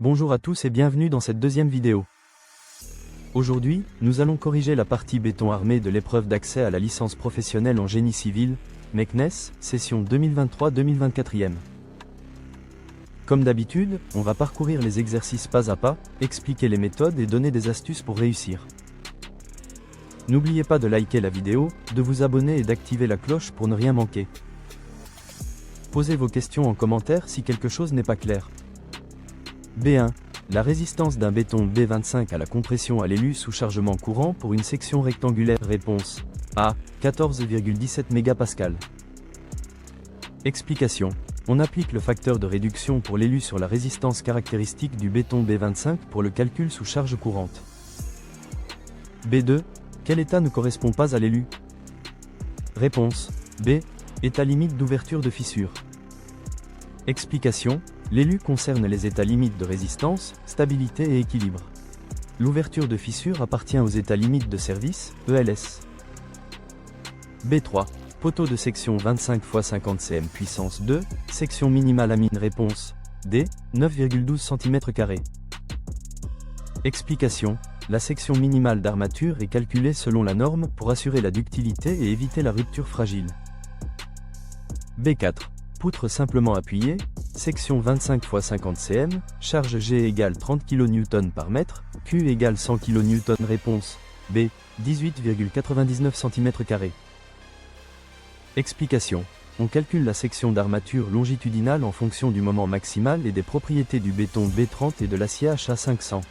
Bonjour à tous et bienvenue dans cette deuxième vidéo. Aujourd'hui, nous allons corriger la partie béton armé de l'épreuve d'accès à la licence professionnelle en génie civil, Meknes, session 2023-2024e. Comme d'habitude, on va parcourir les exercices pas à pas, expliquer les méthodes et donner des astuces pour réussir. N'oubliez pas de liker la vidéo, de vous abonner et d'activer la cloche pour ne rien manquer. Posez vos questions en commentaire si quelque chose n'est pas clair. B1. La résistance d'un béton B25 à la compression à l'élu sous chargement courant pour une section rectangulaire. Réponse A. 14,17 MPa. Explication. On applique le facteur de réduction pour l'élu sur la résistance caractéristique du béton B25 pour le calcul sous charge courante. B2. Quel état ne correspond pas à l'élu? Réponse B. État limite d'ouverture de fissure. Explication. L'élu concerne les états limites de résistance, stabilité et équilibre. L'ouverture de fissure appartient aux états limites de service, ELS. B3. Poteau de section 25 x 50 cm puissance 2, section minimale amine. Réponse D. 9,12 cm². Explication. La section minimale d'armature est calculée selon la norme pour assurer la ductilité et éviter la rupture fragile. B4. Poutre simplement appuyée, section 25 x 50 cm, charge G égale 30 kN par mètre, Q égale 100 kN. Réponse B. 18,99 cm². Explication. On calcule la section d'armature longitudinale en fonction du moment maximal et des propriétés du béton B30 et de l'acier HA500.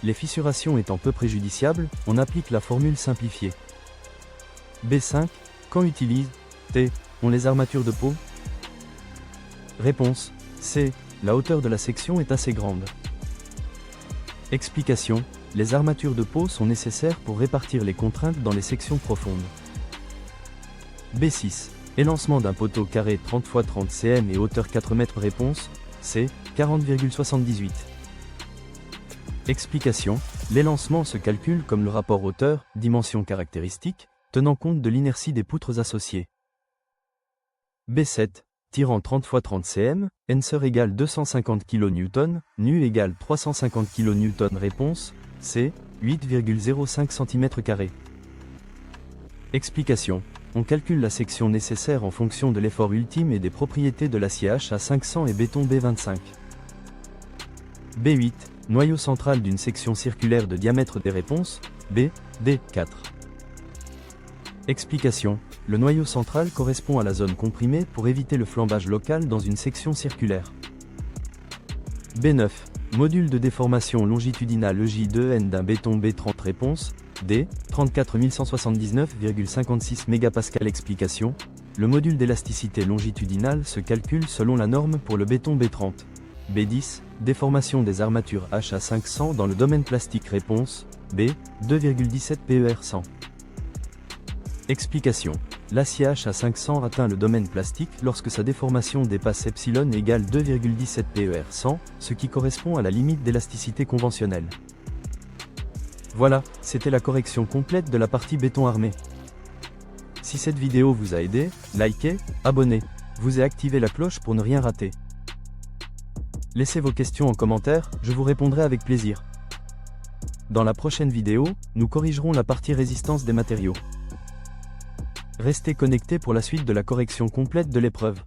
Les fissurations étant peu préjudiciables, on applique la formule simplifiée. B5. Quand utilise-t-on les armatures de peau? Réponse C. La hauteur de la section est assez grande. Explication. Les armatures de peau sont nécessaires pour répartir les contraintes dans les sections profondes. B6. Élancement d'un poteau carré 30 x 30 cm et hauteur 4 m. Réponse C. 40,78. Explication. L'élancement se calcule comme le rapport hauteur, dimension caractéristique, tenant compte de l'inertie des poutres associées. B7. Tirant 30 x 30 cm, Enseur égale 250 kN, Nu égale 350 kN. Réponse C. 8,05 cm². Explication. On calcule la section nécessaire en fonction de l'effort ultime et des propriétés de l'acier HA500 et béton B25. B8. Noyau central d'une section circulaire de diamètre des réponses B. D4. Explication. Le noyau central correspond à la zone comprimée pour éviter le flambage local dans une section circulaire. B9. Module de déformation longitudinale EJ2N d'un béton B30. Réponse D. 34179,56 MPa. Explication. Le module d'élasticité longitudinale se calcule selon la norme pour le béton B30. B10. Déformation des armatures HA500 dans le domaine plastique. Réponse B. 2,17 PER100. Explication. L'acier HA500 atteint le domaine plastique lorsque sa déformation dépasse epsilon égale 2,17 PER100, ce qui correspond à la limite d'élasticité conventionnelle. Voilà, c'était la correction complète de la partie béton armé. Si cette vidéo vous a aidé, likez, abonnez-vous et activez la cloche pour ne rien rater. Laissez vos questions en commentaire, je vous répondrai avec plaisir. Dans la prochaine vidéo, nous corrigerons la partie résistance des matériaux. Restez connectés pour la suite de la correction complète de l'épreuve.